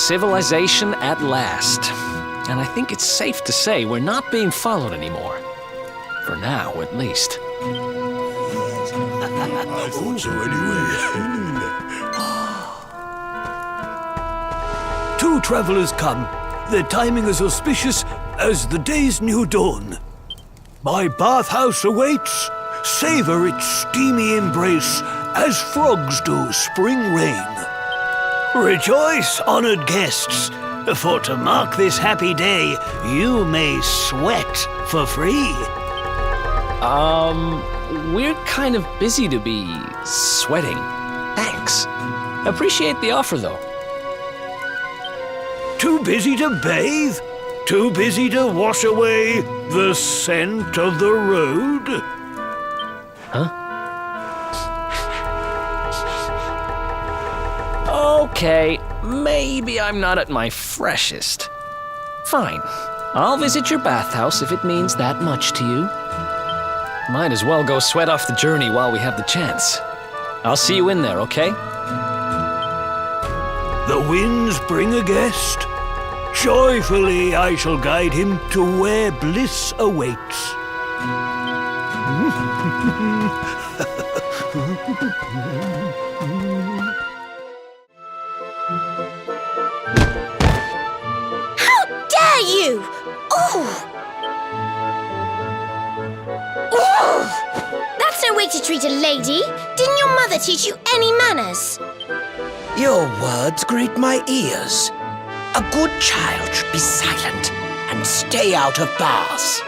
civilization at last. And I think it's safe to say we're not being followed anymore. For now, at least. I thought so anyway. Two travelers come. Their timing is auspicious as the day's new dawn. My bathhouse awaits. Savor its steamy embrace as frogs do spring rain. Rejoice, honored guests, for to mark this happy day, you may sweat for free. We're kind of busy to be sweating. Thanks. Appreciate the offer, though. Too busy to bathe? Too busy to wash away the scent of the road? Huh? Okay, maybe I'm not at my freshest. Fine. I'll visit your bathhouse if it means that much to you. Might as well go sweat off the journey while we have the chance. I'll see you in there, okay? The winds bring a guest. Joyfully I shall guide him to where bliss awaits. How dare you! Oh! Oh! That's no way to treat a lady. Didn't your mother teach you any manners? Your words grate my ears. A good child should be silent and stay out of bars.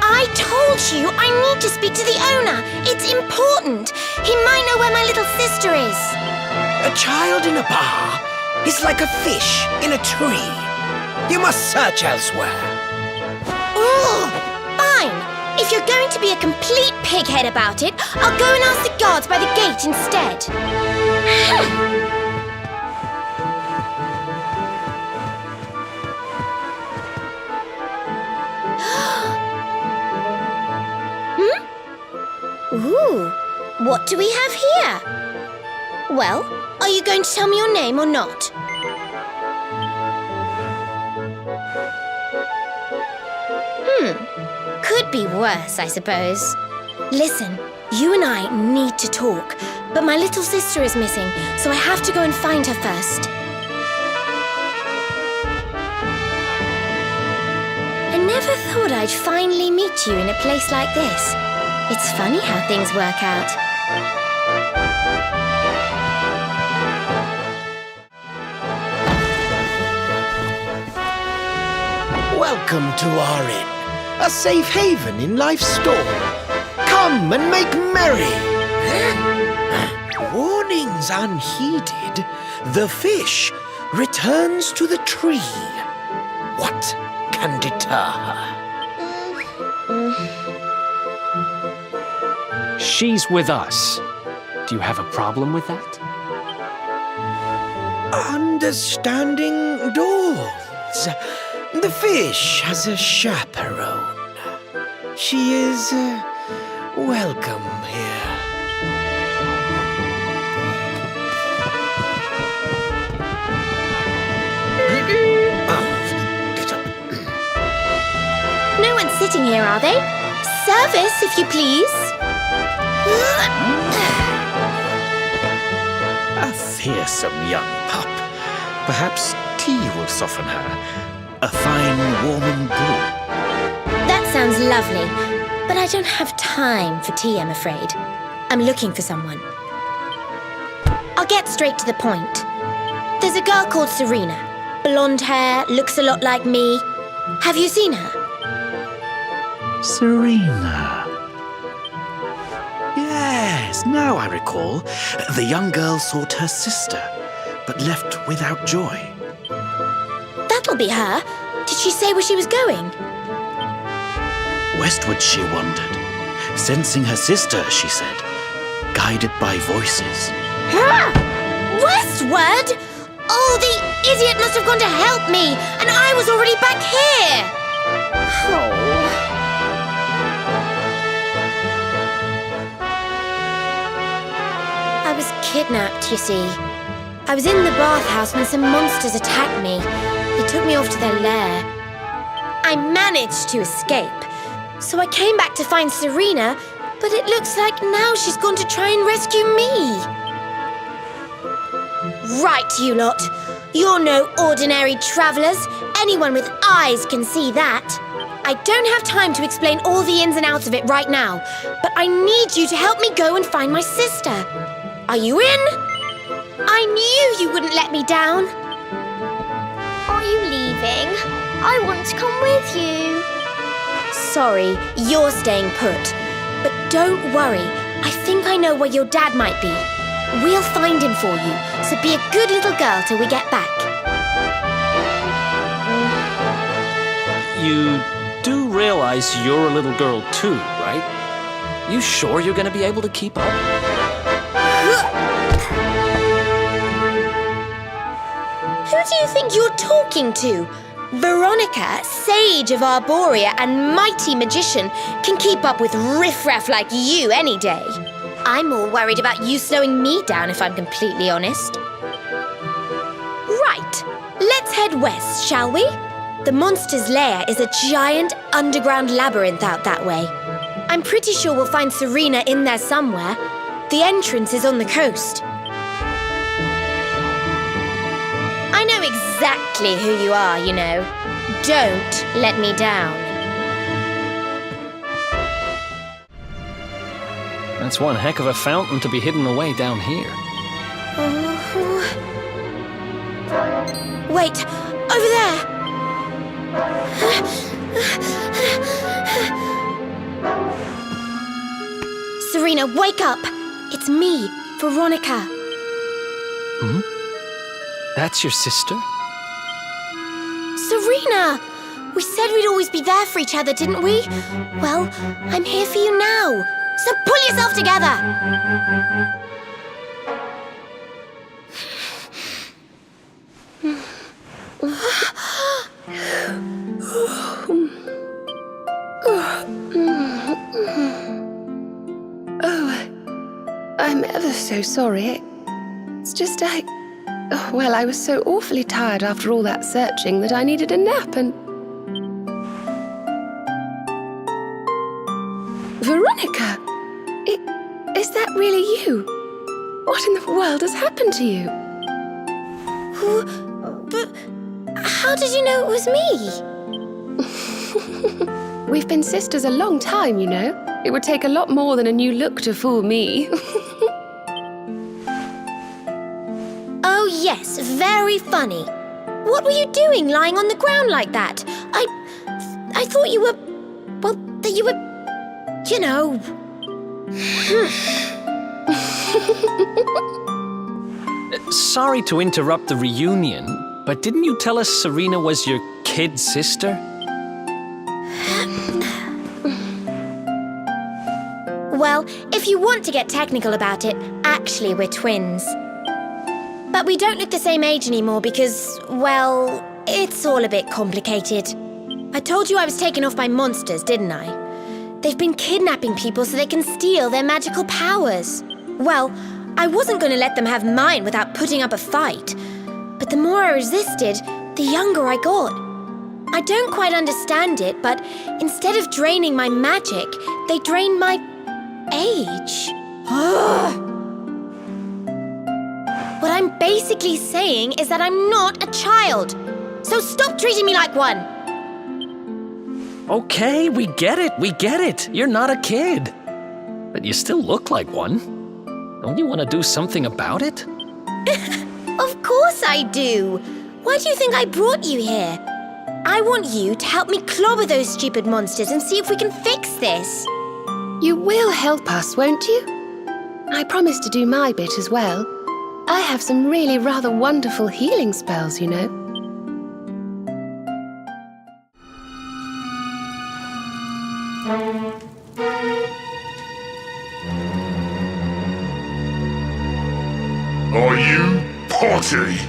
I told you I need to speak to the owner. It's important. He might know where my little sister is. A child in a bar is like a fish in a tree. You must search elsewhere. Ugh! Fine. If you're going to be a complete pighead about it, I'll go and ask the guards by the gate instead. Ooh, what do we have here? Well, are you going to tell me your name or not? Could be worse, I suppose. Listen, you and I need to talk, but my little sister is missing, so I have to go and find her first. I never thought I'd finally meet you in a place like this. It's funny how things work out. Welcome to our inn, a safe haven in life's storm. Come and make merry. Warnings unheeded, the fish returns to the tree. What can deter her? She's with us. Do you have a problem with that? Understanding dawns. The fish has a chaperone. She is welcome here. No one's sitting here, are they? Service, if you please. A fearsome young pup. Perhaps tea will soften her. A fine, warming brew. That sounds lovely, but I don't have time for tea, I'm afraid. I'm looking for someone. I'll get straight to the point. There's a girl called Serena. Blonde hair, looks a lot like me. Have you seen her? Serena. Yes, now I recall. The young girl sought her sister, but left without joy. That'll be her. Did she say where she was going? Westward she wandered, sensing her sister, she said, guided by voices. Westward? Oh, the idiot must have gone to help me, and I was already back here. Oh. I was kidnapped, you see. I was in the bathhouse when some monsters attacked me. They took me off to their lair. I managed to escape, so I came back to find Serena, but it looks like now she's gone to try and rescue me. Right, you lot. You're no ordinary travellers. Anyone with eyes can see that. I don't have time to explain all the ins and outs of it right now, but I need you to help me go and find my sister. Are you in? I knew you wouldn't let me down. Are you leaving? I want to come with you. Sorry, you're staying put. But don't worry, I think I know where your dad might be. We'll find him for you, so be a good little girl till we get back. You do realize you're a little girl too, right? You sure you're gonna be able to keep up? Who do you think you're talking to? Veronica, sage of Arborea and mighty magician, can keep up with riffraff like you any day. I'm more worried about you slowing me down, if I'm completely honest. Right, let's head west, shall we? The monster's lair is a giant underground labyrinth out that way. I'm pretty sure we'll find Serena in there somewhere. The entrance is on the coast. I know exactly who you are, you know. Don't let me down. That's one heck of a fountain to be hidden away down here. Wait, over there! Serena, wake up! It's me, Veronica. Hmm? That's your sister? Serena! We said we'd always be there for each other, didn't we? Well, I'm here for you now. So pull yourself together! I'm ever so sorry. It's just I was so awfully tired after all that searching that I needed a nap and... Veronica! Is that really you? What in the world has happened to you? But how did you know it was me? We've been sisters a long time, you know. It would take a lot more than a new look to fool me. Oh yes, very funny. What were you doing lying on the ground like that? I thought you were... well, that you were... you know... Sorry to interrupt the reunion, but didn't you tell us Serena was your kid sister? Well, if you want to get technical about it, actually we're twins. But we don't look the same age anymore because, well, it's all a bit complicated. I told you I was taken off by monsters, didn't I? They've been kidnapping people so they can steal their magical powers. Well, I wasn't going to let them have mine without putting up a fight. But the more I resisted, the younger I got. I don't quite understand it, but instead of draining my magic, they drain my age. What I'm basically saying is that I'm not a child. So stop treating me like one. Okay, we get it. You're not a kid. But you still look like one. Don't you want to do something about it? Of course I do. Why do you think I brought you here? I want you to help me clobber those stupid monsters and see if we can fix this. You will help us, won't you? I promise to do my bit as well. I have some really rather wonderful healing spells, you know. Are you potty?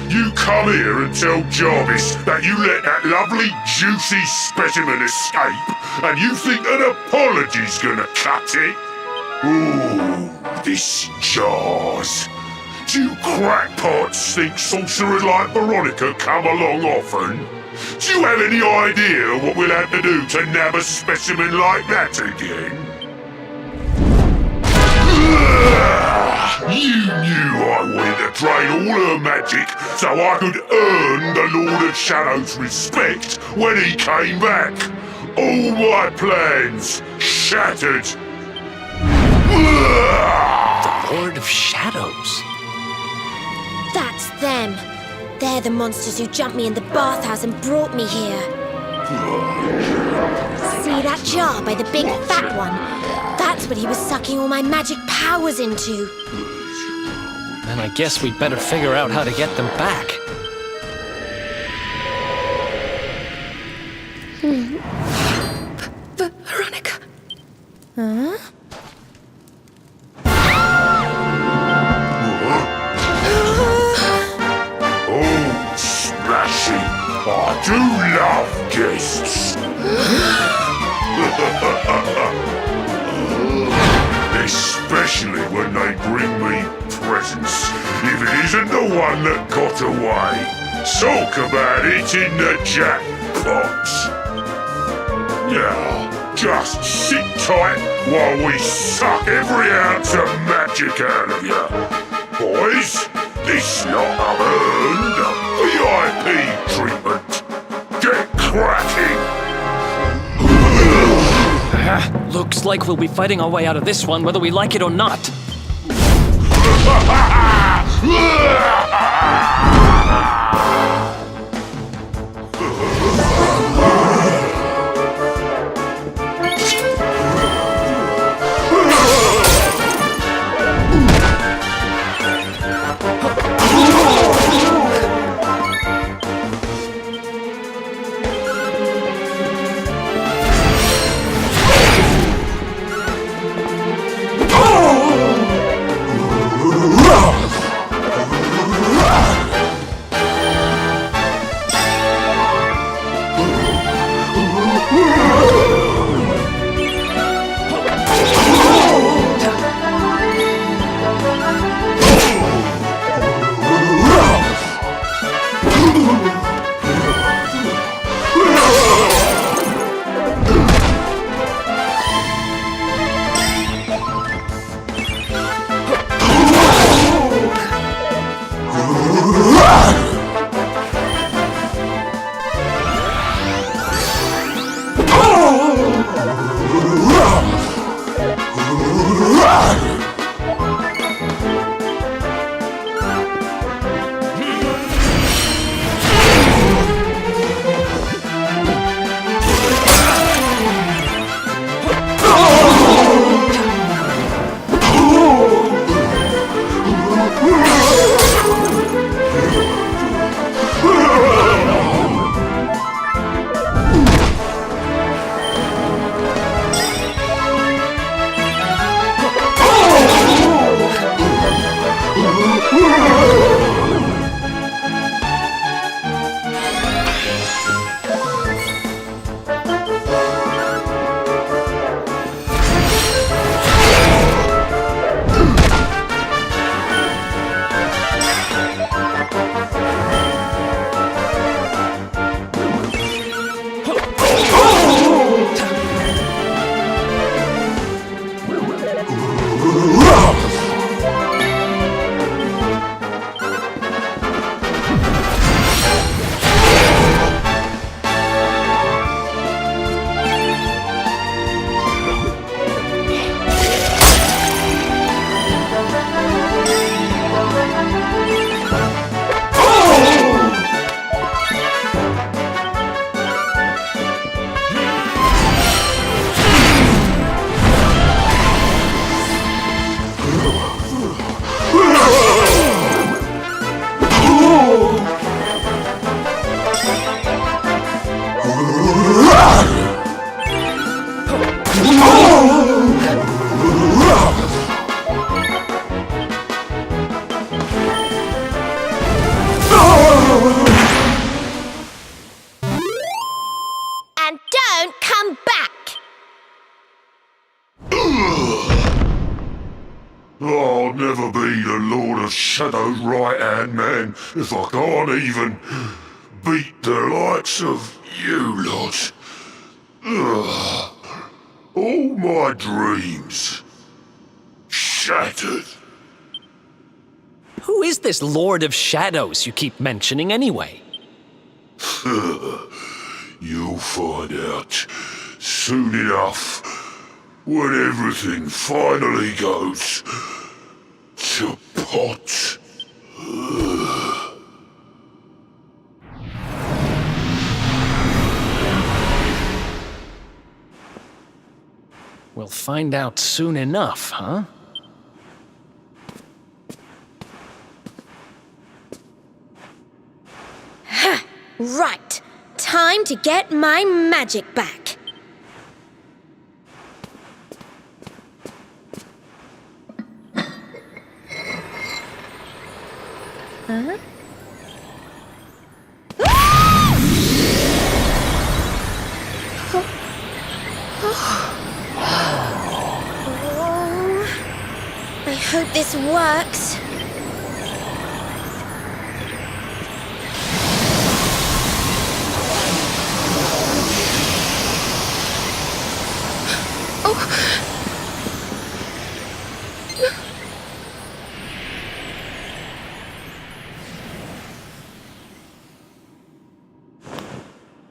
You come here and tell Jarvis that you let that lovely, juicy specimen escape, and you think an apology's gonna cut it? Ooh, this jars. Do you crackpots think sorcerers like Veronica come along often? Do you have any idea what we'll have to do to nab a specimen like that again? You knew I wanted to drain all her magic so I could earn the Lord of Shadow's respect when he came back. All my plans shattered. Lord of Shadows. That's them. They're the monsters who jumped me in the bathhouse and brought me here. See that jar by the big fat one? That's what he was sucking all my magic powers into. Then I guess we'd better figure out how to get them back. Veronica. Huh? Oh, smashing! I do love guests! Especially when they bring me presents, if it isn't the one that got away. Talk about it in the jackpot! Now, just sit tight while we suck every ounce of magic out of you. Boys, this lot have earned a VIP treatment. Get cracking! Looks like we'll be fighting our way out of this one whether we like it or not. I'll never be the Lord of Shadow's right-hand man if I can't even beat the likes of you lot. Ugh. All my dreams shattered. Who is this Lord of Shadows you keep mentioning anyway? You'll find out soon enough when everything finally goes to pot. We'll find out soon enough, huh? Right. Time to get my magic back. Huh? I hope this works.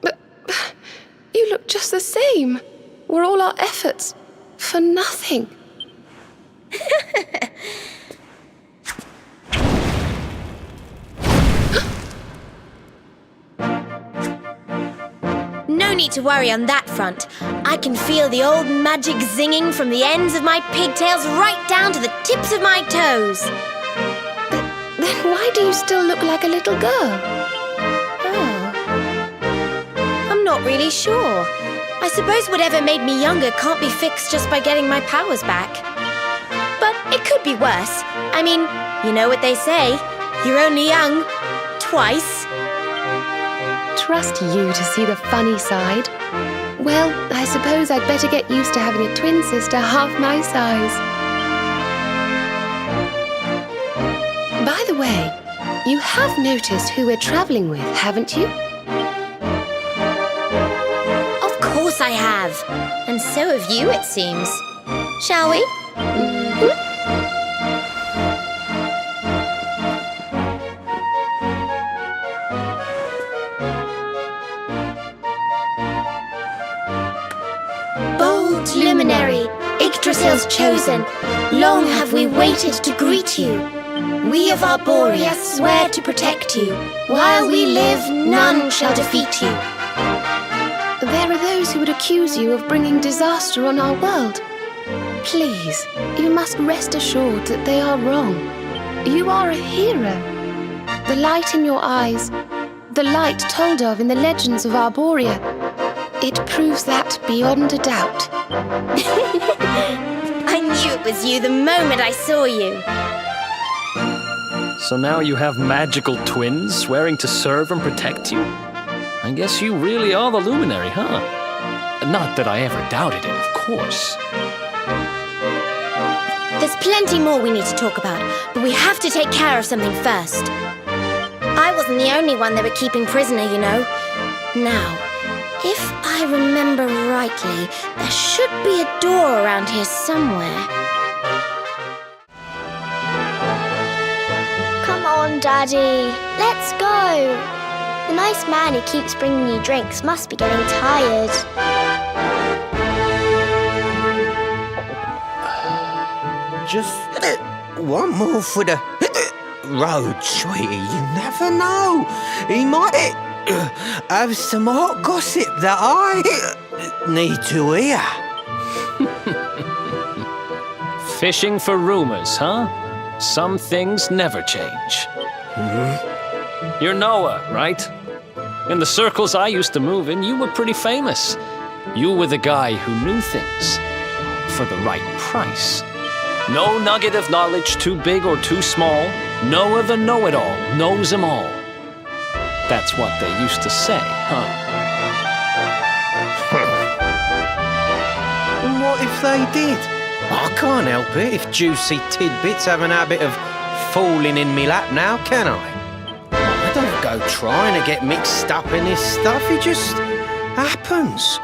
But you look just the same. Were all our efforts for nothing? No need to worry on that front. I can feel the old magic zinging from the ends of my pigtails right down to the tips of my toes. Then why do you still look like a little girl? Oh. I'm not really sure. I suppose whatever made me younger can't be fixed just by getting my powers back. But it could be worse. I mean, you know what they say. You're only young twice. Trust you to see the funny side. Well, I suppose I'd better get used to having a twin sister half my size. By the way, you have noticed who we're traveling with, haven't you? Of course I have. And so have you, it seems. Shall we? Bold luminary, Yggdrasil's chosen, long have we waited to greet you. We of Arborea swear to protect you. While we live, none shall defeat you. There are those who would accuse you of bringing disaster on our world. Please, you must rest assured that they are wrong. You are a hero. The light in your eyes, the light told of in the legends of Arborea, it proves that beyond a doubt. I knew it was you the moment I saw you. So now you have magical twins swearing to serve and protect you? I guess you really are the luminary, huh? Not that I ever doubted it, of course. There's plenty more we need to talk about, but we have to take care of something first. I wasn't the only one they were keeping prisoner, you know. Now, if I remember rightly, there should be a door around here somewhere. Come on, Daddy. Let's go. The nice man who keeps bringing you drinks must be getting tired. Just one more for the road, sweetie. You never know. He might have some hot gossip that I need to hear. Fishing for rumors, huh? Some things never change. You're Noah, right? In the circles I used to move in, you were pretty famous. You were the guy who knew things for the right price. No nugget of knowledge too big or too small. Noah the know-it-all knows them all. That's what they used to say, huh? And what if they did? I can't help it if juicy tidbits have an habit of falling in me lap now, can I? I don't go trying to get mixed up in this stuff, it just happens.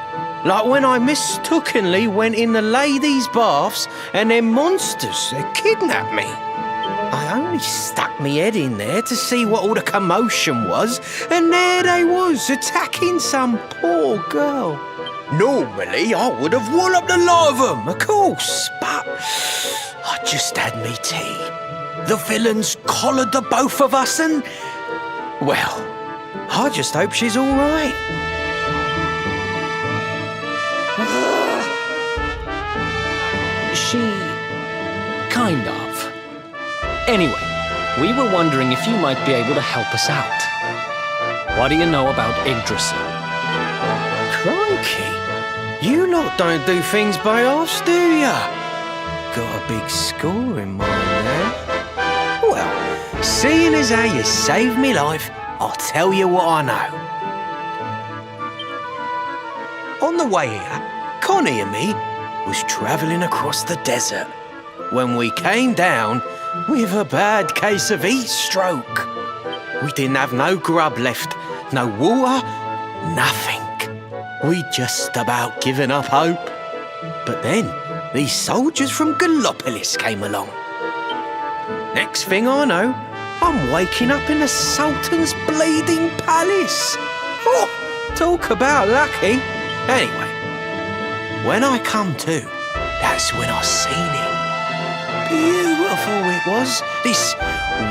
Like when I mistakenly went in the ladies' baths and them monsters, they kidnapped me. I only stuck me head in there to see what all the commotion was, and there they was, attacking some poor girl. Normally, I would have walloped the lot of them, of course, but I just had me tea. The villains collared the both of us and, well, I just hope she's all right. She... kind of. Anyway, we were wondering if you might be able to help us out. What do you know about Yggdrasil? Crikey, you lot don't do things by halves, do ya? Got a big score in mind there. Well, seeing as how you saved me life, I'll tell you what I know. On the way here, Connie and me was travelling across the desert when we came down with a bad case of heat stroke. We didn't have no grub left, no water, nothing. We'd just about given up hope. But then these soldiers from Gallopolis came along. Next thing I know, I'm waking up in the Sultan's bleeding palace. Oh, talk about lucky. Anyway, when I come to, that's when I seen it. Beautiful it was, this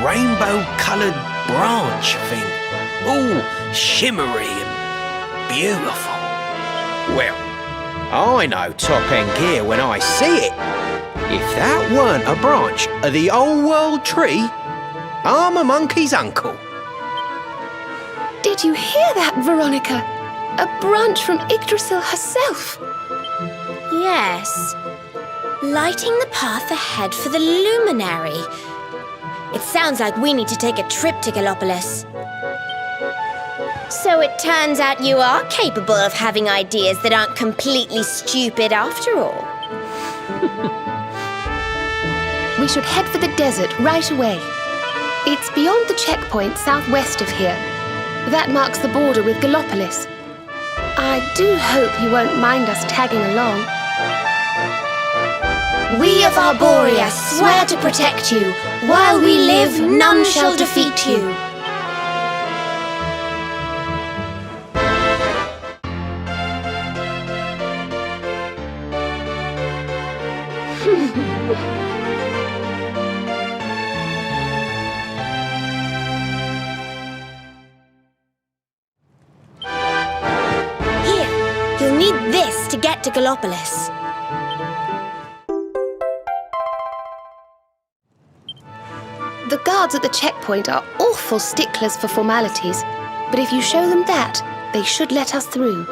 rainbow-coloured branch thing, all shimmery and beautiful. Well, I know top-end gear when I see it. If that weren't a branch of the old world tree, I'm a monkey's uncle. Did you hear that, Veronica? A branch from Yggdrasil herself. Yes. Lighting the path ahead for the luminary. It sounds like we need to take a trip to Gallopolis. So it turns out you are capable of having ideas that aren't completely stupid after all. We should head for the desert right away. It's beyond the checkpoint southwest of here. That marks the border with Gallopolis. I do hope you won't mind us tagging along. We of Arborea swear to protect you. While we live, none shall defeat you. Here, you'll need this to get to Gallopolis. The guards at the checkpoint are awful sticklers for formalities, but if you show them that, they should let us through.